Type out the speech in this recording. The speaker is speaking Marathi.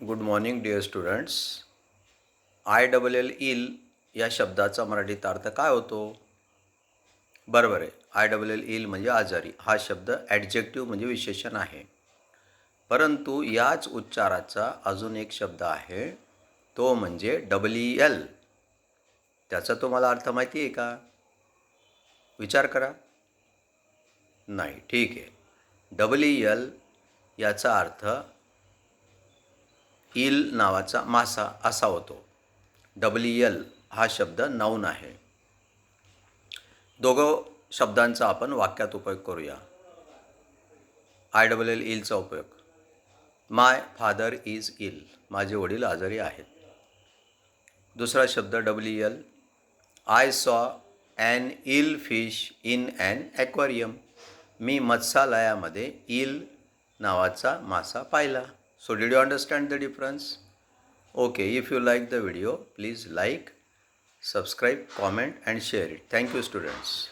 Good morning dear students. ILL ill या शब्दाचा मराठीत अर्थ काय होतो? बरोबर आहे. ILL इल म्हणजे आजारी. हा शब्द ॲडजेक्टिव्ह म्हणजे विशेषण आहे. परंतु याच उच्चाराचा अजून एक शब्द आहे, तो म्हणजे EL. त्याचा तुम्हाला अर्थ माहिती आहे का? विचार करा. नाही, ठीक आहे. EL याचा अर्थ ईल नावाचा मासा असा होतो. EL हा शब्द नाऊन आहे. दोघं शब्दांचा आपण वाक्यात उपयोग करूया. ILL इलचा उपयोग. My father is ill. माझे वडील आजारी आहेत. दुसरा शब्द EL. I saw an eel fish in an aquarium. मी मत्स्यालयामध्ये ईल नावाचा मासा पाहिला. So did you understand the difference? Okay, if you like the video, please like, subscribe, comment and share it. Thank you, students.